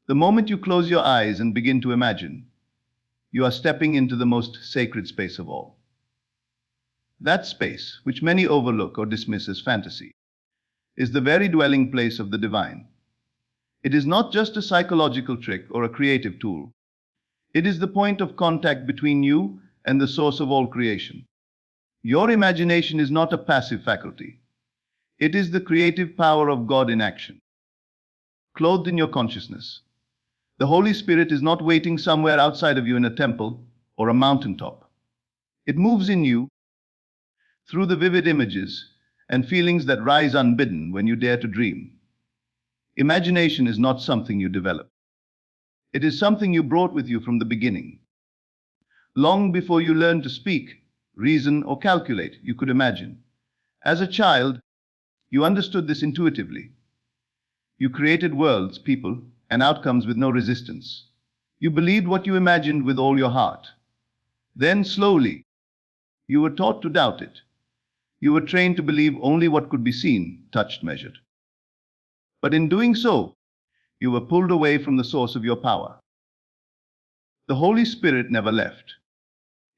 The moment you close your eyes and begin to imagine, you are stepping into the most sacred space of all. That space, which many overlook or dismiss as fantasy, is the very dwelling place of the divine. It is not just a psychological trick or a creative tool. It is the point of contact between you and the source of all creation. Your imagination is not a passive faculty. It is the creative power of God in action, clothed in your consciousness. The Holy Spirit is not waiting somewhere outside of you in a temple or a mountaintop. It moves in you through the vivid images and feelings that rise unbidden when you dare to dream. Imagination is not something you develop. It is something you brought with you from the beginning. Long before you learned to speak, reason, or calculate, you could imagine. As a child, you understood this intuitively. You created worlds, people, and outcomes with no resistance. You believed what you imagined with all your heart. Then, slowly, you were taught to doubt it. You were trained to believe only what could be seen, touched, measured. But in doing so, you were pulled away from the source of your power. The Holy Spirit never left.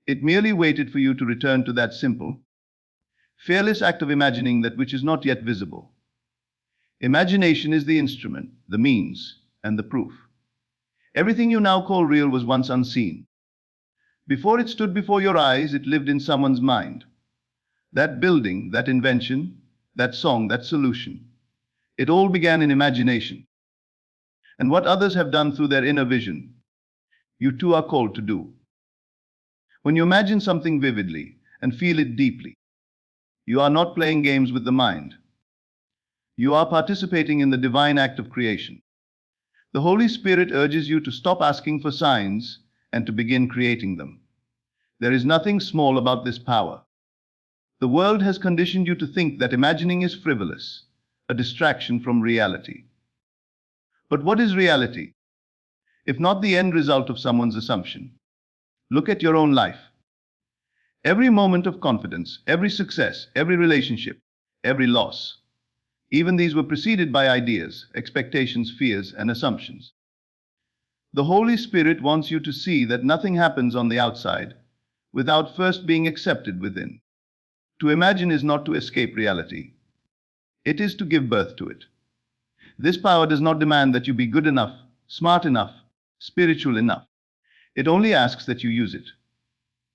It merely waited for you to return to that simple, fearless act of imagining that which is not yet visible. Imagination is the instrument, the means, and the proof. Everything you now call real was once unseen. Before it stood before your eyes, it lived in someone's mind. That building, that invention, that song, that solution, it all began in imagination. And what others have done through their inner vision, you too are called to do. When you imagine something vividly and feel it deeply, you are not playing games with the mind. You are participating in the divine act of creation. The Holy Spirit urges you to stop asking for signs and to begin creating them. There is nothing small about this power. The world has conditioned you to think that imagining is frivolous, a distraction from reality. But what is reality, if not the end result of someone's assumption? Look at your own life. Every moment of confidence, every success, every relationship, every loss, even these were preceded by ideas, expectations, fears, and assumptions. The Holy Spirit wants you to see that nothing happens on the outside without first being accepted within. To imagine is not to escape reality. It is to give birth to it. This power does not demand that you be good enough, smart enough, spiritual enough. It only asks that you use it.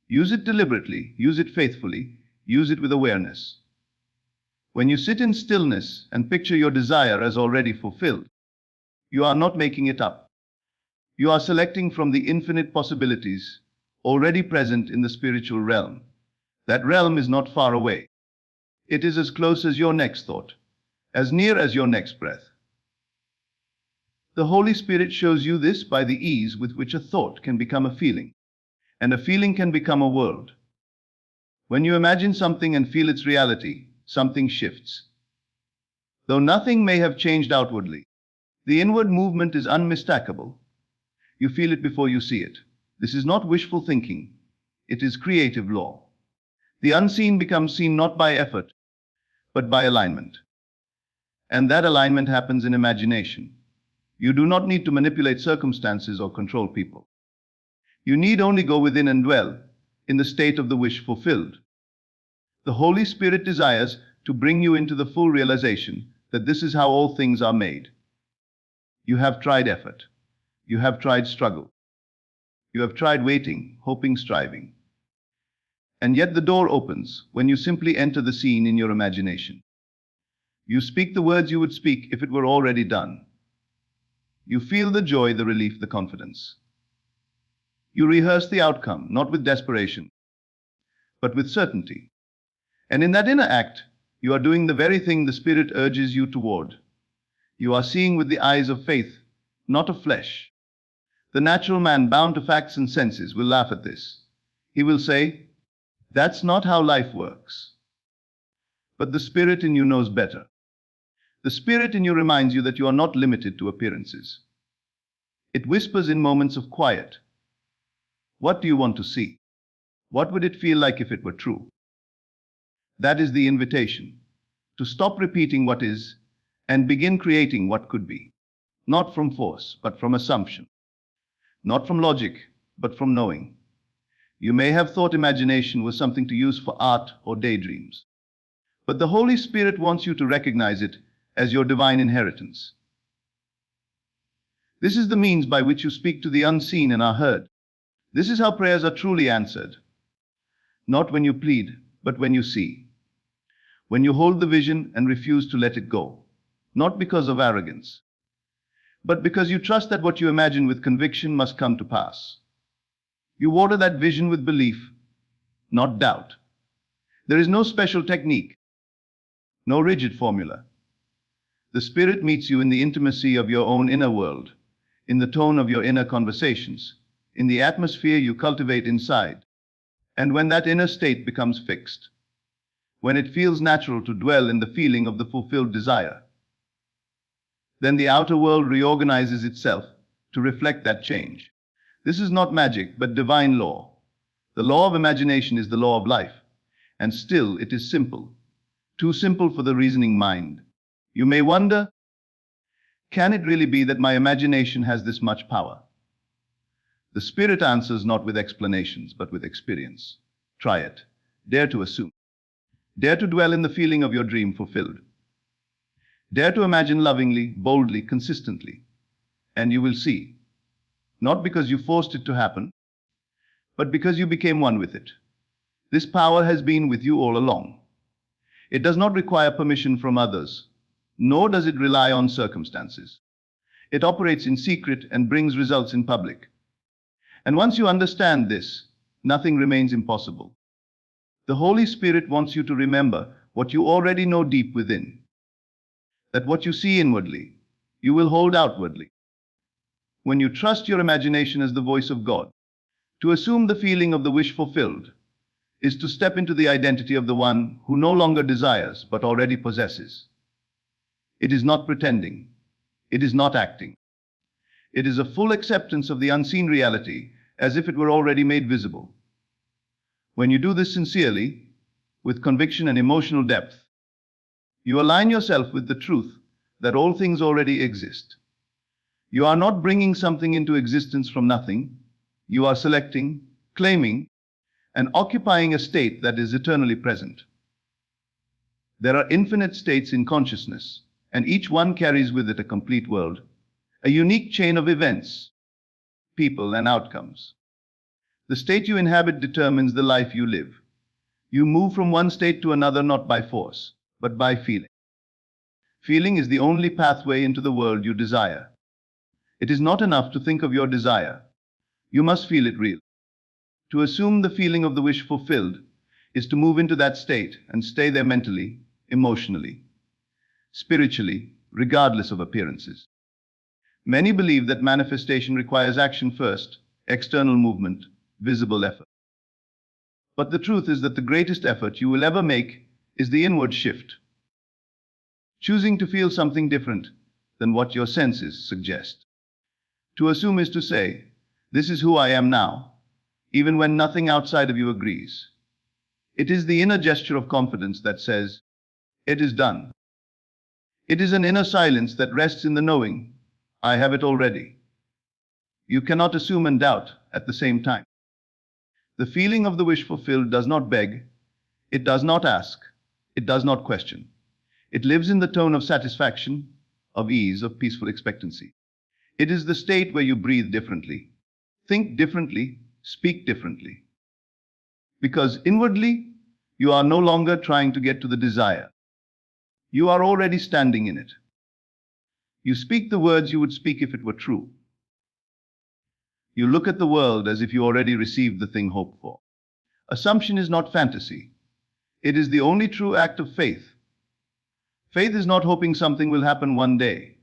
Use it deliberately, use it faithfully, use it with awareness. When you sit in stillness and picture your desire as already fulfilled, you are not making it up. You are selecting from the infinite possibilities already present in the spiritual realm. That realm is not far away. It is as close as your next thought, as near as your next breath. The Holy Spirit shows you this by the ease with which a thought can become a feeling, and a feeling can become a world. When you imagine something and feel its reality, something shifts. Though nothing may have changed outwardly, the inward movement is unmistakable. You feel it before you see it. This is not wishful thinking. It is creative law. The unseen becomes seen not by effort, but by alignment. And that alignment happens in imagination. You do not need to manipulate circumstances or control people. You need only go within and dwell in the state of the wish fulfilled. The Holy Spirit desires to bring you into the full realization that this is how all things are made. You have tried effort. You have tried struggle. You have tried waiting, hoping, striving. And yet the door opens when you simply enter the scene in your imagination. You speak the words you would speak if it were already done. You feel the joy, the relief, the confidence. You rehearse the outcome, not with desperation, but with certainty. And in that inner act, you are doing the very thing the Spirit urges you toward. You are seeing with the eyes of faith, not of flesh. The natural man, bound to facts and senses, will laugh at this. He will say, "That's not how life works." But the Spirit in you knows better. The Spirit in you reminds you that you are not limited to appearances. It whispers in moments of quiet, "What do you want to see? What would it feel like if it were true?" That is the invitation, to stop repeating what is and begin creating what could be. not from force, but from assumption, not from logic, but from knowing. You may have thought imagination was something to use for art or daydreams, but the Holy Spirit wants you to recognize it as your divine inheritance. This is the means by which you speak to the unseen and are heard. This is how prayers are truly answered. Not when you plead, but when you see. When you hold the vision and refuse to let it go. Not because of arrogance, but because you trust that what you imagine with conviction must come to pass. You water that vision with belief, not doubt. There is no special technique, no rigid formula. The Spirit meets you in the intimacy of your own inner world, in the tone of your inner conversations, in the atmosphere you cultivate inside. And when that inner state becomes fixed, when it feels natural to dwell in the feeling of the fulfilled desire, then the outer world reorganizes itself to reflect that change. This is not magic, but divine law. The law of imagination is the law of life, and still it is simple, too simple for the reasoning mind. You may wonder, can it really be that my imagination has this much power? The Spirit answers not with explanations, but with experience. Try it. Dare to assume. Dare to dwell in the feeling of your dream fulfilled. Dare to imagine lovingly, boldly, consistently, and you will see. Not because you forced it to happen, but because you became one with it. This power has been with you all along. It does not require permission from others, nor does it rely on circumstances. It operates in secret and brings results in public. And once you understand this, nothing remains impossible. The Holy Spirit wants you to remember what you already know deep within, that what you see inwardly, you will hold outwardly. When you trust your imagination as the voice of God, to assume the feeling of the wish fulfilled is to step into the identity of the one who no longer desires but already possesses. It is not pretending. It is not acting. It is a full acceptance of the unseen reality as if it were already made visible. When you do this sincerely, with conviction and emotional depth, you align yourself with the truth that all things already exist. You are not bringing something into existence from nothing. You are selecting, claiming, and occupying a state that is eternally present. There are infinite states in consciousness, and each one carries with it a complete world, a unique chain of events, people, and outcomes. The state you inhabit determines the life you live. You move from one state to another not by force, but by feeling. Feeling is the only pathway into the world you desire. It is not enough to think of your desire. You must feel it real. To assume the feeling of the wish fulfilled is to move into that state and stay there mentally, emotionally, spiritually, regardless of appearances. Many believe that manifestation requires action first, external movement, visible effort. But the truth is that the greatest effort you will ever make is the inward shift. Choosing to feel something different than what your senses suggest. To assume is to say, this is who I am now, even when nothing outside of you agrees. It is the inner gesture of confidence that says, it is done. It is an inner silence that rests in the knowing, I have it already. You cannot assume and doubt at the same time. The feeling of the wish fulfilled does not beg, it does not ask, it does not question. It lives in the tone of satisfaction, of ease, of peaceful expectancy. It is the state where you breathe differently, think differently, speak differently. Because inwardly, you are no longer trying to get to the desire. You are already standing in it. You speak the words you would speak if it were true. You look at the world as if you already received the thing hoped for. Assumption is not fantasy. It is the only true act of faith. Faith is not hoping something will happen one day.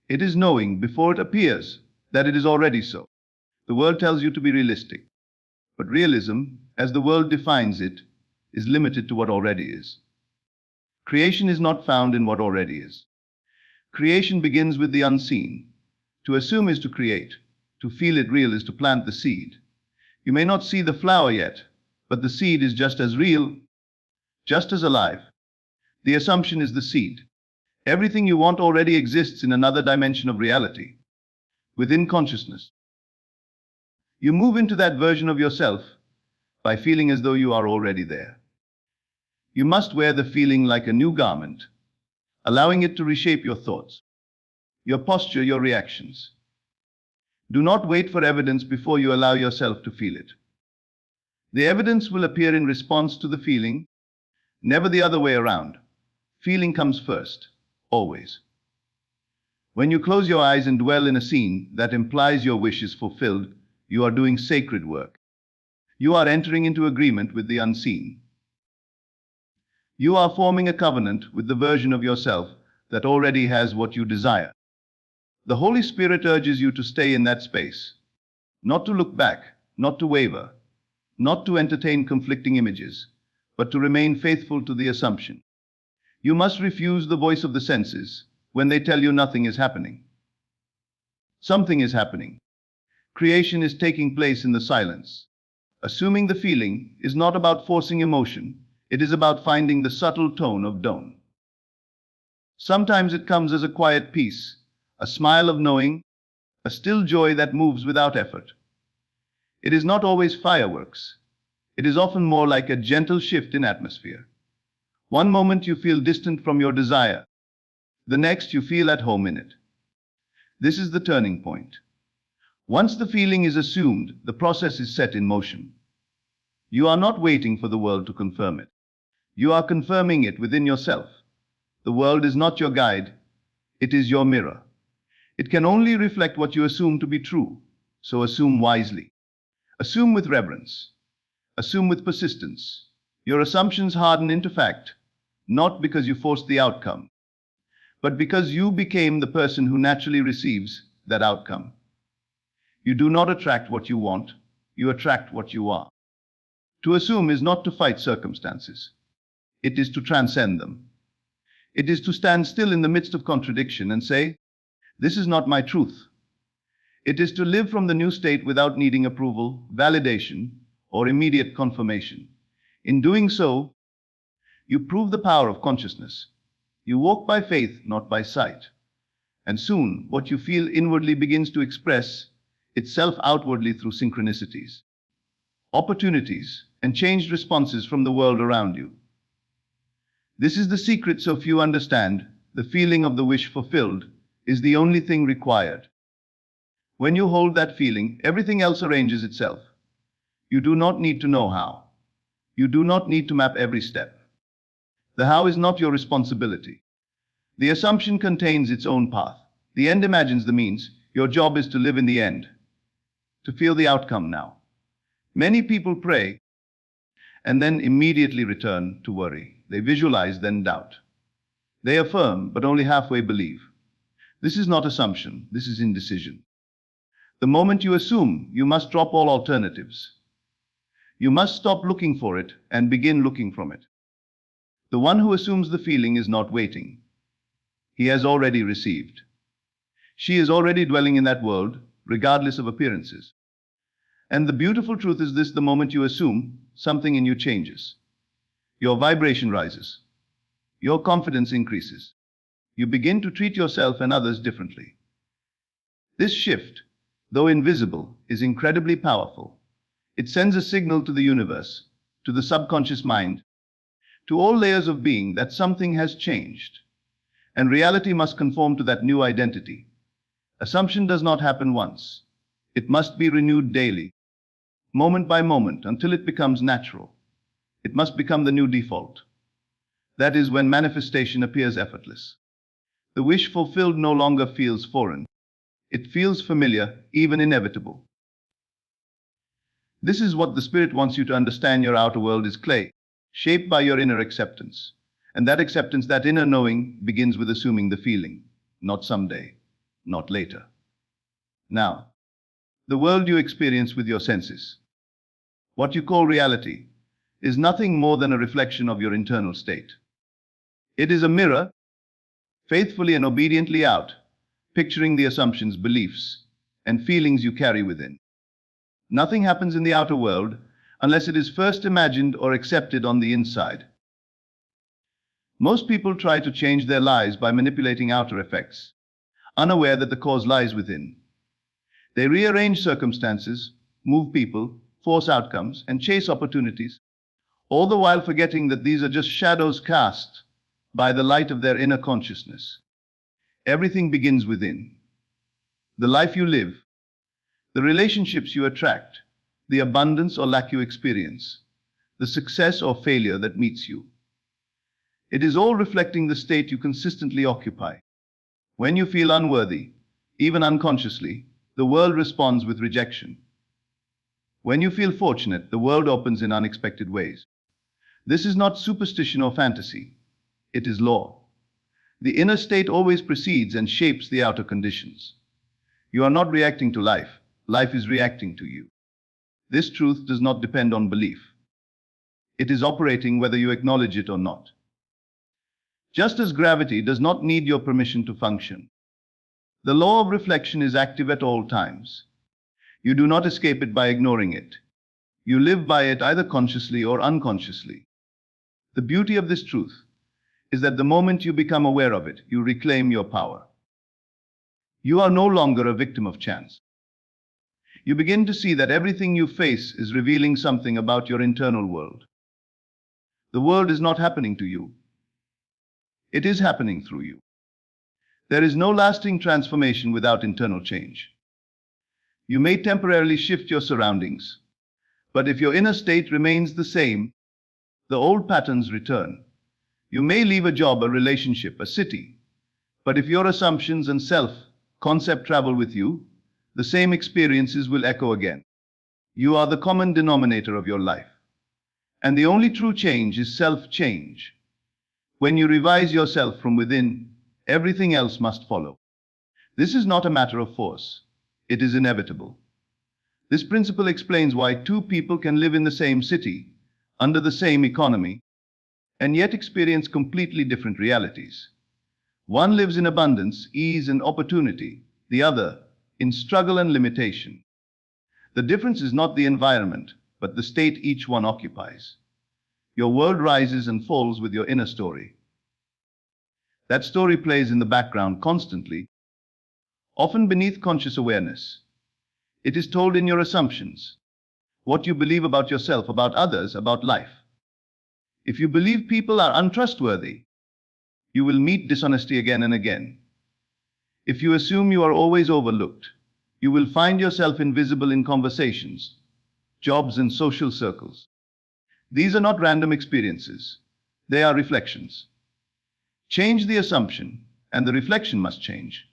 It is knowing before it appears that it is already so. The world tells you to be realistic. But realism, as the world defines it, is limited to what already is. Creation is not found in what already is. Creation begins with the unseen. To assume is to create. To feel it real is to plant the seed. You may not see the flower yet, but the seed is just as real, just as alive. The assumption is the seed. Everything you want already exists in another dimension of reality. within consciousness. You move into that version of yourself by feeling as though you are already there. You must wear the feeling like a new garment, allowing it to reshape your thoughts, your posture, your reactions. Do not wait for evidence before you allow yourself to feel it. The evidence will appear in response to the feeling, never the other way around. Feeling comes first, always. When you close your eyes and dwell in a scene that implies your wish is fulfilled, you are doing sacred work. You are entering into agreement with the unseen. You are forming a covenant with the version of yourself that already has what you desire. The Holy Spirit urges you to stay in that space, not to look back, not to waver, not to entertain conflicting images, but to remain faithful to the assumption. You must refuse the voice of the senses when they tell you nothing is happening. Something is happening. Creation is taking place in the silence. Assuming the feeling is not about forcing emotion, it is about finding the subtle tone of dawn. Sometimes it comes as a quiet peace, a smile of knowing, a still joy that moves without effort. It is not always fireworks. It is often more like a gentle shift in atmosphere. One moment you feel distant from your desire. The next you feel at home in it. This is the turning point. Once the feeling is assumed, the process is set in motion. You are not waiting for the world to confirm it. You are confirming it within yourself. The world is not your guide. It is your mirror. It can only reflect what you assume to be true, so assume wisely. Assume with reverence. Assume with persistence. Your assumptions harden into fact, not because you forced the outcome, but because you became the person who naturally receives that outcome. You do not attract what you want, you attract what you are. To assume is not to fight circumstances. It is to transcend them. It is to stand still in the midst of contradiction and say, "This is not my truth." It is to live from the new state without needing approval, validation, or immediate confirmation. In doing so, you prove the power of consciousness. You walk by faith, not by sight. And soon, what you feel inwardly begins to express itself outwardly through synchronicities, opportunities, and changed responses from the world around you. This is the secret so few understand. The feeling of the wish fulfilled is the only thing required. When you hold that feeling, everything else arranges itself. You do not need to know how. You do not need to map every step. The how is not your responsibility. The assumption contains its own path. The end imagines the means. Your job is to live in the end, to feel the outcome now. Many people pray and then immediately return to worry. They visualize, then doubt. They affirm, but only halfway believe. This is not assumption, this is indecision. The moment you assume, you must drop all alternatives. You must stop looking for it and begin looking from it. The one who assumes the feeling is not waiting. He has already received. She is already dwelling in that world, regardless of appearances. And the beautiful truth is this: the moment you assume, something in you changes. Your vibration rises. Your confidence increases. You begin to treat yourself and others differently. This shift, though invisible, is incredibly powerful. It sends a signal to the universe, to the subconscious mind, to all layers of being that something has changed, and reality must conform to that new identity. Assumption does not happen once. It must be renewed daily, moment by moment, until it becomes natural. It must become the new default. That is when manifestation appears effortless. The wish fulfilled no longer feels foreign. It feels familiar, even inevitable. This is what the Spirit wants you to understand. Your outer world is clay, shaped by your inner acceptance. And that acceptance, that inner knowing, begins with assuming the feeling. Not someday, not later. Now, the world you experience with your senses, what you call reality, is nothing more than a reflection of your internal state. It is a mirror, faithfully and obediently out, picturing the assumptions, beliefs, and feelings you carry within. Nothing happens in the outer world unless it is first imagined or accepted on the inside. Most people try to change their lives by manipulating outer effects, unaware that the cause lies within. They rearrange circumstances, move people, force outcomes, and chase opportunities, all the while forgetting that these are just shadows cast by the light of their inner consciousness. Everything begins within. The life you live, the relationships you attract, the abundance or lack you experience, the success or failure that meets you. It is all reflecting the state you consistently occupy. When you feel unworthy, even unconsciously, the world responds with rejection. When you feel fortunate, the world opens in unexpected ways. This is not superstition or fantasy. It is law. The inner state always precedes and shapes the outer conditions. You are not reacting to life. Life is reacting to you. This truth does not depend on belief. It is operating whether you acknowledge it or not. Just as gravity does not need your permission to function, the law of reflection is active at all times. You do not escape it by ignoring it. You live by it either consciously or unconsciously. The beauty of this truth is that the moment you become aware of it, you reclaim your power. You are no longer a victim of chance. You begin to see that everything you face is revealing something about your internal world. The world is not happening to you. It is happening through you. There is no lasting transformation without internal change. You may temporarily shift your surroundings, but if your inner state remains the same, the old patterns return. You may leave a job, a relationship, a city, but if your assumptions and self-concept travel with you, the same experiences will echo again. You are the common denominator of your life. And the only true change is self-change. When you revise yourself from within, everything else must follow. This is not a matter of force. It is inevitable. This principle explains why two people can live in the same city, under the same economy, and yet experience completely different realities. One lives in abundance, ease, and opportunity, the other in struggle and limitation. The difference is not the environment, but the state each one occupies. Your world rises and falls with your inner story. That story plays in the background constantly, often beneath conscious awareness. It is told in your assumptions, what you believe about yourself, about others, about life. If you believe people are untrustworthy, you will meet dishonesty again and again. If you assume you are always overlooked, you will find yourself invisible in conversations, jobs, and social circles. These are not random experiences. They are reflections. Change the assumption, and the reflection must change.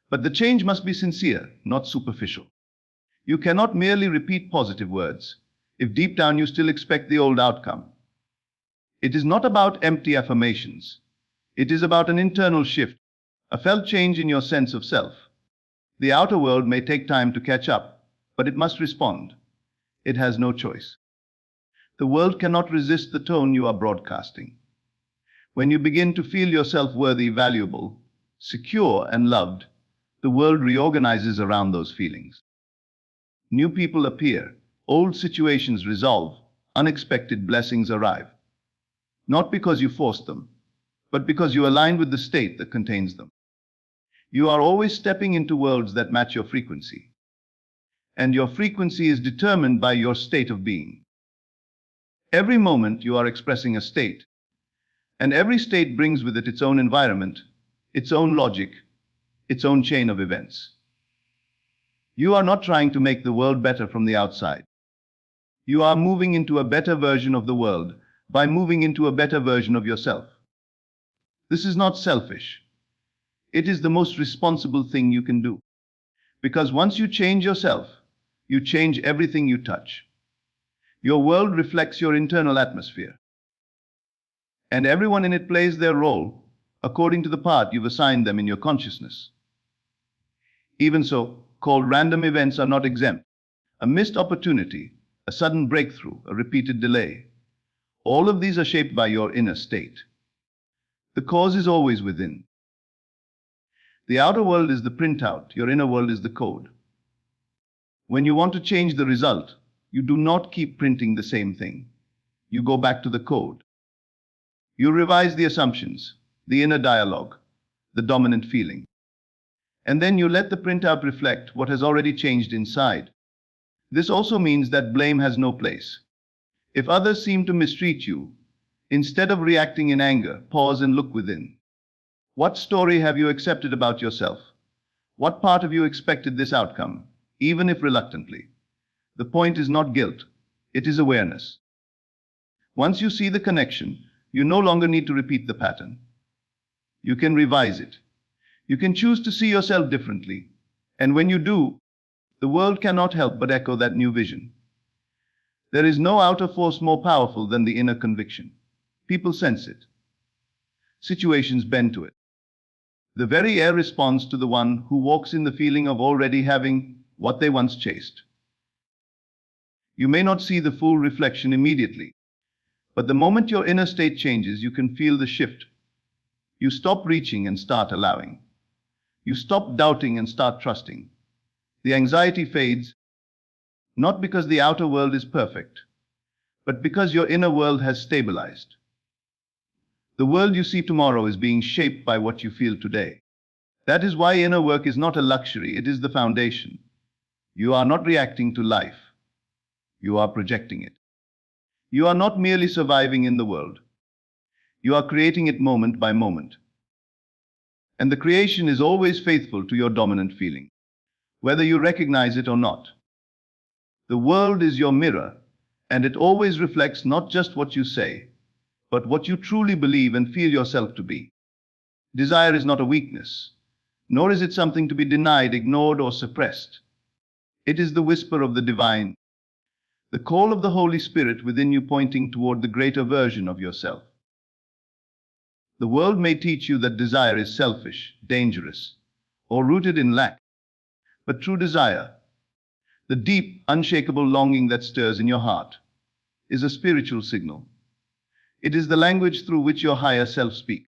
But the change must be sincere, not superficial. You cannot merely repeat positive words if deep down you still expect the old outcome. It is not about empty affirmations. It is about an internal shift, a felt change in your sense of self. The outer world may take time to catch up, but it must respond. It has no choice. The world cannot resist the tone you are broadcasting. When you begin to feel yourself worthy, valuable, secure, and loved, the world reorganizes around those feelings. New people appear, old situations resolve, unexpected blessings arrive. Not because you forced them, but because you align with the state that contains them. You are always stepping into worlds that match your frequency. And your frequency is determined by your state of being. Every moment you are expressing a state, and every state brings with it its own environment, its own logic, its own chain of events. You are not trying to make the world better from the outside. You are moving into a better version of the world by moving into a better version of yourself. This is not selfish. It is the most responsible thing you can do. Because once you change yourself, you change everything you touch. Your world reflects your internal atmosphere. And everyone in it plays their role according to the part you've assigned them in your consciousness. Even so, called random events are not exempt. A missed opportunity, a sudden breakthrough, a repeated delay. All of these are shaped by your inner state. The cause is always within. The outer world is the printout, your inner world is the code. When you want to change the result, you do not keep printing the same thing. You go back to the code. You revise the assumptions, the inner dialogue, the dominant feeling. And then you let the printout reflect what has already changed inside. This also means that blame has no place. If others seem to mistreat you, instead of reacting in anger, pause and look within. What story have you accepted about yourself? What part of you expected this outcome, even if reluctantly? The point is not guilt, it is awareness. Once you see the connection, you no longer need to repeat the pattern. You can revise it. You can choose to see yourself differently. And when you do, the world cannot help but echo that new vision. There is no outer force more powerful than the inner conviction. People sense it. Situations bend to it. The very air responds to the one who walks in the feeling of already having what they once chased. You may not see the full reflection immediately, but the moment your inner state changes, you can feel the shift. You stop reaching and start allowing. You stop doubting and start trusting. The anxiety fades, not because the outer world is perfect, but because your inner world has stabilized. The world you see tomorrow is being shaped by what you feel today. That is why inner work is not a luxury, it is the foundation. You are not reacting to life. You are projecting it. You are not merely surviving in the world. You are creating it moment by moment. And the creation is always faithful to your dominant feeling, whether you recognize it or not. The world is your mirror, and it always reflects not just what you say, but what you truly believe and feel yourself to be. Desire is not a weakness, nor is it something to be denied, ignored, or suppressed. It is the whisper of the divine, the call of the Holy Spirit within you pointing toward the greater version of yourself. The world may teach you that desire is selfish, dangerous, or rooted in lack. But true desire, the deep, unshakable longing that stirs in your heart, is a spiritual signal. It is the language through which your higher self speaks.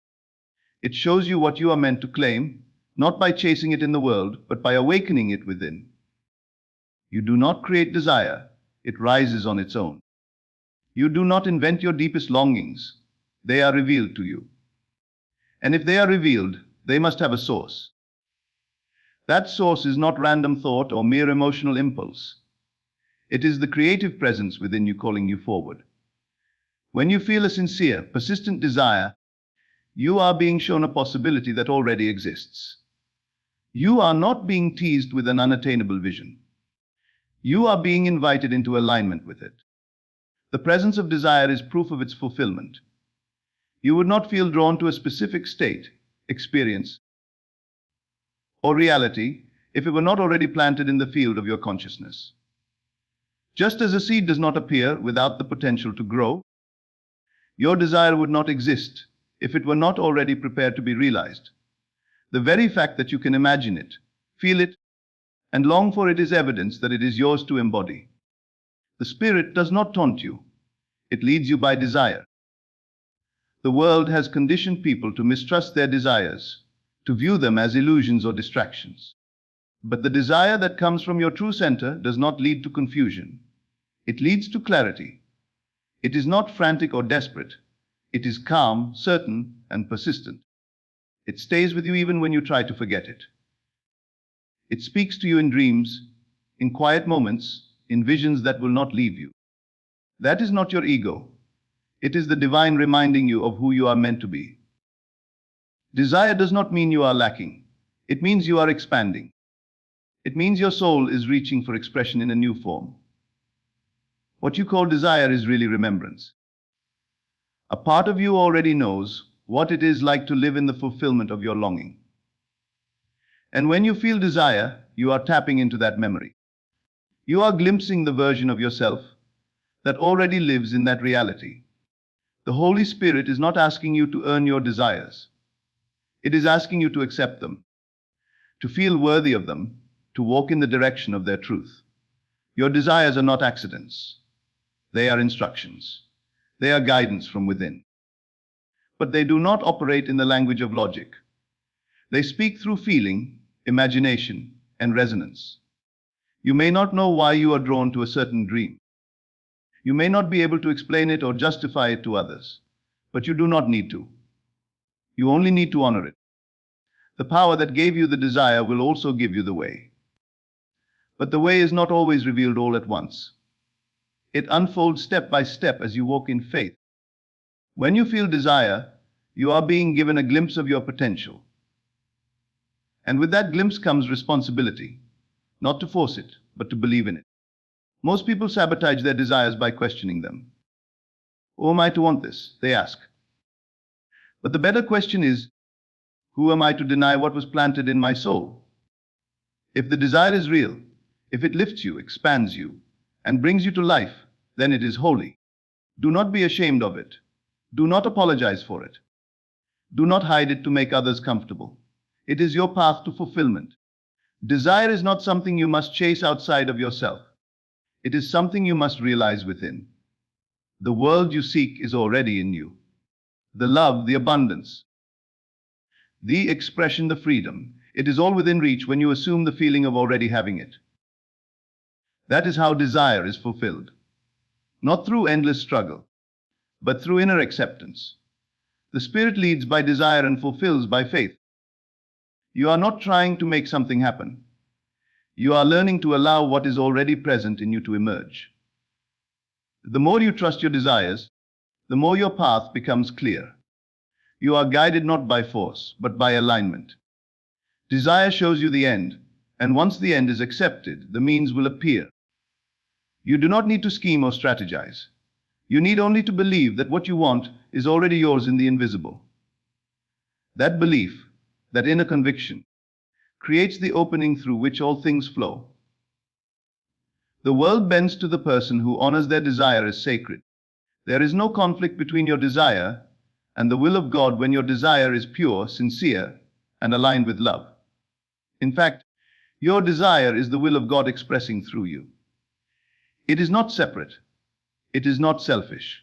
It shows you what you are meant to claim, not by chasing it in the world, but by awakening it within. You do not create desire, it rises on its own. You do not invent your deepest longings, they are revealed to you. And if they are revealed, they must have a source. That source is not random thought or mere emotional impulse. It is the creative presence within you calling you forward. When you feel a sincere, persistent desire, you are being shown a possibility that already exists. You are not being teased with an unattainable vision. You are being invited into alignment with it. The presence of desire is proof of its fulfillment. You would not feel drawn to a specific state, experience, or reality if it were not already planted in the field of your consciousness. Just as a seed does not appear without the potential to grow, your desire would not exist if it were not already prepared to be realized. The very fact that you can imagine it, feel it, and long for it is evidence that it is yours to embody. The Spirit does not taunt you. It leads you by desire. The world has conditioned people to mistrust their desires, to view them as illusions or distractions. But the desire that comes from your true center does not lead to confusion. It leads to clarity. It is not frantic or desperate. It is calm, certain, and persistent. It stays with you even when you try to forget it. It speaks to you in dreams, in quiet moments, in visions that will not leave you. That is not your ego. It is the divine reminding you of who you are meant to be. Desire does not mean you are lacking. It means you are expanding. It means your soul is reaching for expression in a new form. What you call desire is really remembrance. A part of you already knows what it is like to live in the fulfillment of your longing. And when you feel desire, you are tapping into that memory. You are glimpsing the version of yourself that already lives in that reality. The Holy Spirit is not asking you to earn your desires. It is asking you to accept them, to feel worthy of them, to walk in the direction of their truth. Your desires are not accidents. They are instructions. They are guidance from within. But they do not operate in the language of logic. They speak through feeling, imagination, and resonance. You may not know why you are drawn to a certain dream. You may not be able to explain it or justify it to others, but you do not need to. You only need to honor it. The power that gave you the desire will also give you the way. But the way is not always revealed all at once. It unfolds step by step as you walk in faith. When you feel desire, you are being given a glimpse of your potential. And with that glimpse comes responsibility, not to force it, but to believe in it. Most people sabotage their desires by questioning them. Who am I to want this? They ask. But the better question is, who am I to deny what was planted in my soul? If the desire is real, if it lifts you, expands you, and brings you to life, then it is holy. Do not be ashamed of it. Do not apologize for it. Do not hide it to make others comfortable. It is your path to fulfillment. Desire is not something you must chase outside of yourself. It is something you must realize within. The world you seek is already in you. The love, the abundance, the expression, the freedom, it is all within reach when you assume the feeling of already having it. That is how desire is fulfilled. Not through endless struggle, but through inner acceptance. The Spirit leads by desire and fulfills by faith. You are not trying to make something happen. You are learning to allow what is already present in you to emerge. The more you trust your desires, the more your path becomes clear. You are guided not by force, but by alignment. Desire shows you the end, and once the end is accepted, the means will appear. You do not need to scheme or strategize. You need only to believe that what you want is already yours in the invisible. That belief, that inner conviction, creates the opening through which all things flow. The world bends to the person who honors their desire as sacred. There is no conflict between your desire and the will of God when your desire is pure, sincere, and aligned with love. In fact, your desire is the will of God expressing through you. It is not separate. It is not selfish.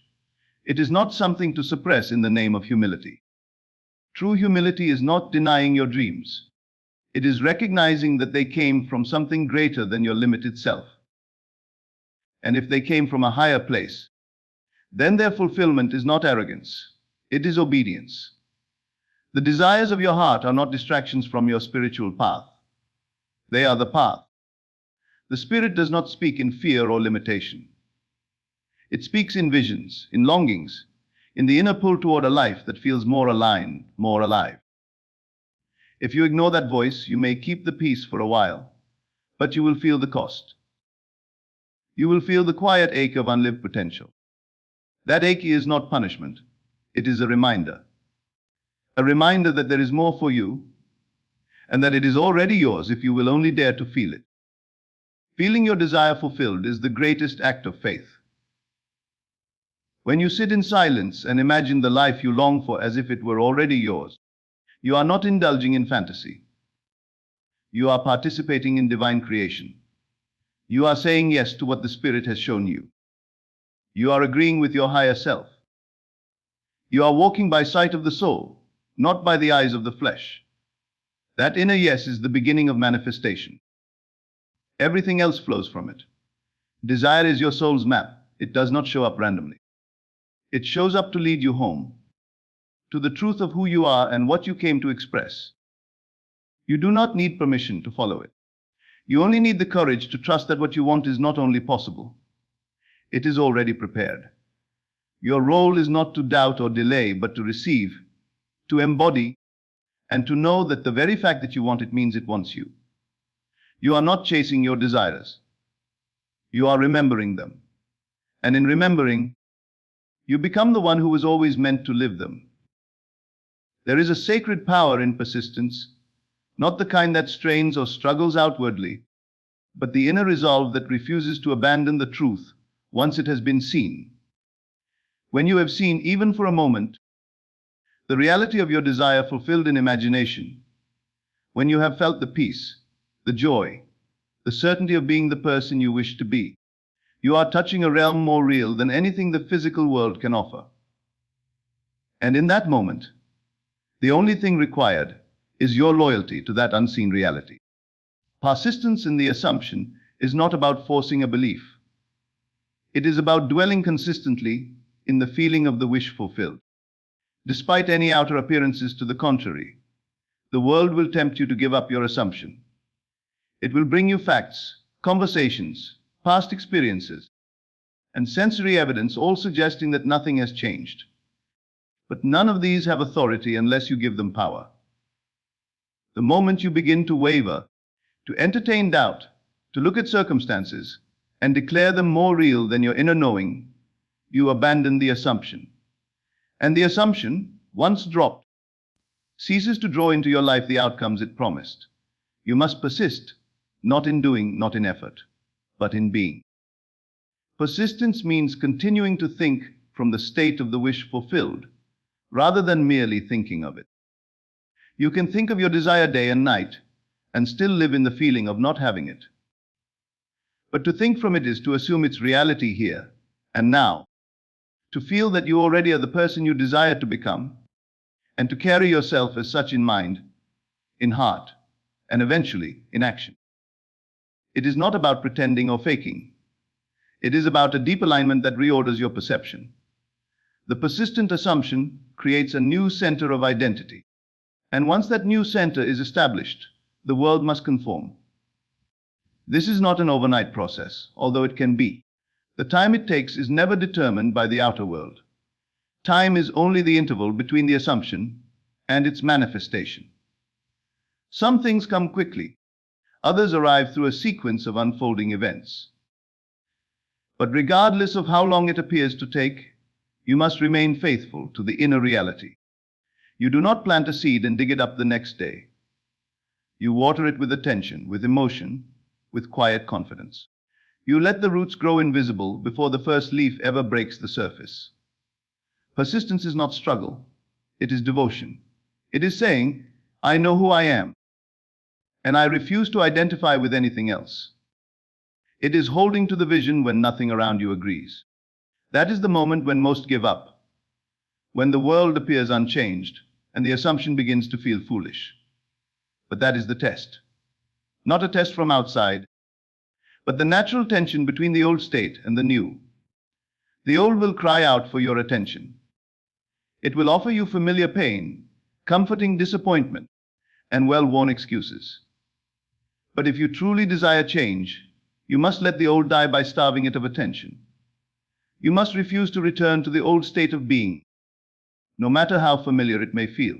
It is not something to suppress in the name of humility. True humility is not denying your dreams. It is recognizing that they came from something greater than your limited self. And if they came from a higher place, then their fulfillment is not arrogance. It is obedience. The desires of your heart are not distractions from your spiritual path. They are the path. The Spirit does not speak in fear or limitation. It speaks in visions, in longings, in the inner pull toward a life that feels more aligned, more alive. If you ignore that voice, you may keep the peace for a while, but you will feel the cost. You will feel the quiet ache of unlived potential. That ache is not punishment. It is a reminder. A reminder that there is more for you, and that it is already yours if you will only dare to feel it. Feeling your desire fulfilled is the greatest act of faith. When you sit in silence and imagine the life you long for as if it were already yours, you are not indulging in fantasy. You are participating in divine creation. You are saying yes to what the Spirit has shown you. You are agreeing with your higher self. You are walking by sight of the soul, not by the eyes of the flesh. That inner yes is the beginning of manifestation. Everything else flows from it. Desire is your soul's map. It does not show up randomly. It shows up to lead you home, to the truth of who you are and what you came to express. You do not need permission to follow it. You only need the courage to trust that what you want is not only possible, it is already prepared. Your role is not to doubt or delay, but to receive, to embody, and to know that the very fact that you want it means it wants you. You are not chasing your desires. You are remembering them. And in remembering, you become the one who was always meant to live them. There is a sacred power in persistence, not the kind that strains or struggles outwardly, but the inner resolve that refuses to abandon the truth once it has been seen. When you have seen, even for a moment, the reality of your desire fulfilled in imagination, when you have felt the peace, the joy, the certainty of being the person you wish to be, you are touching a realm more real than anything the physical world can offer. And in that moment, the only thing required is your loyalty to that unseen reality. Persistence in the assumption is not about forcing a belief. It is about dwelling consistently in the feeling of the wish fulfilled. Despite any outer appearances to the contrary, the world will tempt you to give up your assumption. It will bring you facts, conversations, past experiences, and sensory evidence, all suggesting that nothing has changed. But none of these have authority unless you give them power. The moment you begin to waver, to entertain doubt, to look at circumstances, and declare them more real than your inner knowing, you abandon the assumption. And the assumption, once dropped, ceases to draw into your life the outcomes it promised. You must persist, not in doing, not in effort, but in being. Persistence means continuing to think from the state of the wish fulfilled, rather than merely thinking of it. You can think of your desire day and night, and still live in the feeling of not having it. But to think from it is to assume its reality here and now, to feel that you already are the person you desire to become, and to carry yourself as such in mind, in heart, and eventually in action. It is not about pretending or faking. It is about a deep alignment that reorders your perception. The persistent assumption creates a new center of identity. And once that new center is established, the world must conform. This is not an overnight process, although it can be. The time it takes is never determined by the outer world. Time is only the interval between the assumption and its manifestation. Some things come quickly, others arrive through a sequence of unfolding events. But regardless of how long it appears to take, you must remain faithful to the inner reality. You do not plant a seed and dig it up the next day. You water it with attention, with emotion, with quiet confidence. You let the roots grow invisible before the first leaf ever breaks the surface. Persistence is not struggle, it is devotion. It is saying, I know who I am, and I refuse to identify with anything else. It is holding to the vision when nothing around you agrees. That is the moment when most give up, when the world appears unchanged and the assumption begins to feel foolish. But that is the test. Not a test from outside, but the natural tension between the old state and the new. The old will cry out for your attention. It will offer you familiar pain, comforting disappointment, and well-worn excuses. But if you truly desire change, you must let the old die by starving it of attention. You must refuse to return to the old state of being, no matter how familiar it may feel.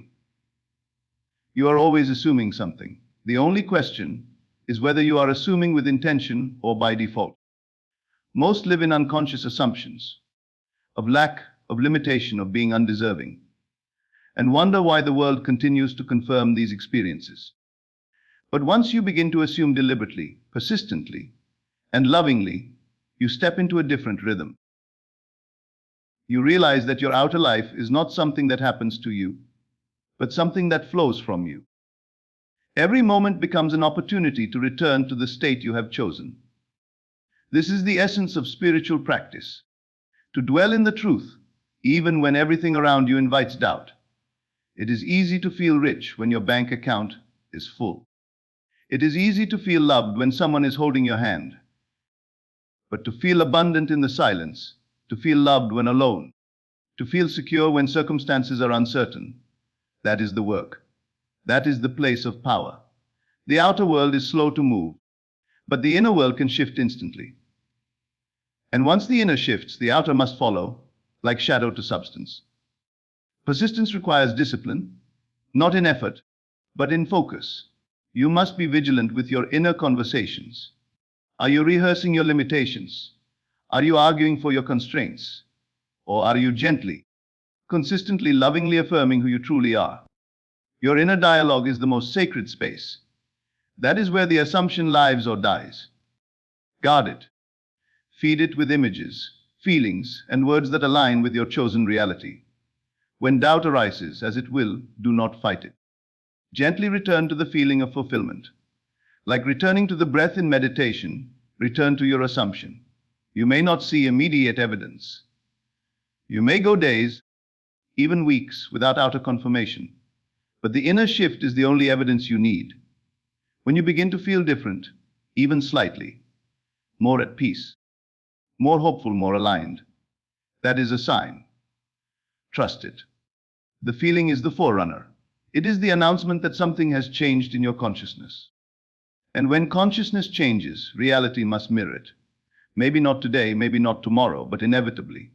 You are always assuming something. The only question is whether you are assuming with intention or by default. Most live in unconscious assumptions, of lack, of limitation, of being undeserving, and wonder why the world continues to confirm these experiences. But once you begin to assume deliberately, persistently, and lovingly, you step into a different rhythm. You realize that your outer life is not something that happens to you, but something that flows from you. Every moment becomes an opportunity to return to the state you have chosen. This is the essence of spiritual practice, to dwell in the truth, even when everything around you invites doubt. It is easy to feel rich when your bank account is full. It is easy to feel loved when someone is holding your hand. But to feel abundant in the silence, to feel loved when alone, to feel secure when circumstances are uncertain, that is the work. That is the place of power. The outer world is slow to move, but the inner world can shift instantly. And once the inner shifts, the outer must follow, like shadow to substance. Persistence requires discipline, not in effort, but in focus. You must be vigilant with your inner conversations. Are you rehearsing your limitations? Are you arguing for your constraints? Or are you gently, consistently, lovingly affirming who you truly are? Your inner dialogue is the most sacred space. That is where the assumption lives or dies. Guard it. Feed it with images, feelings, and words that align with your chosen reality. When doubt arises, as it will, do not fight it. Gently return to the feeling of fulfillment. Like returning to the breath in meditation, return to your assumption. You may not see immediate evidence. You may go days, even weeks, without outer confirmation. But the inner shift is the only evidence you need. When you begin to feel different, even slightly, more at peace, more hopeful, more aligned, that is a sign. Trust it. The feeling is the forerunner. It is the announcement that something has changed in your consciousness. And when consciousness changes, reality must mirror it. Maybe not today, maybe not tomorrow, but inevitably.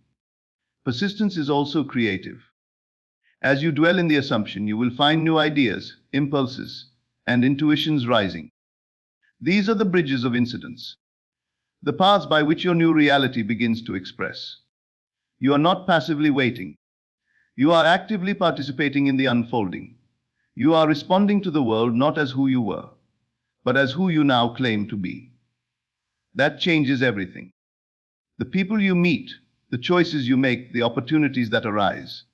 Persistence is also creative. As you dwell in the assumption, you will find new ideas, impulses, and intuitions rising. These are the bridges of incidents, the paths by which your new reality begins to express. You are not passively waiting. You are actively participating in the unfolding. You are responding to the world not as who you were, but as who you now claim to be. That changes everything. The people you meet, the choices you make, the opportunities that arise,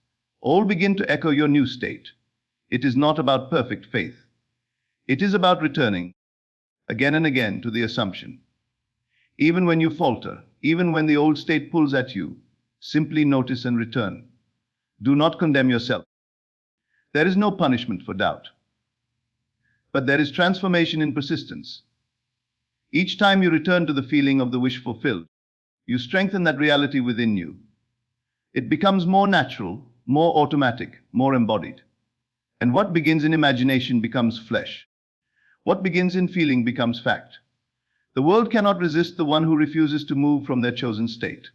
all begin to echo your new state. It is not about perfect faith. It is about returning, again and again, to the assumption. Even when you falter, even when the old state pulls at you, simply notice and return. Do not condemn yourself. There is no punishment for doubt. But there is transformation in persistence. Each time you return to the feeling of the wish fulfilled, you strengthen that reality within you. It becomes more natural, more automatic, more embodied. And what begins in imagination becomes flesh. What begins in feeling becomes fact. The world cannot resist the one who refuses to move from their chosen state.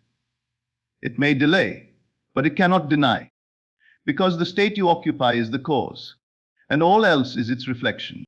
It may delay, but it cannot deny, because the state you occupy is the cause, and all else is its reflection.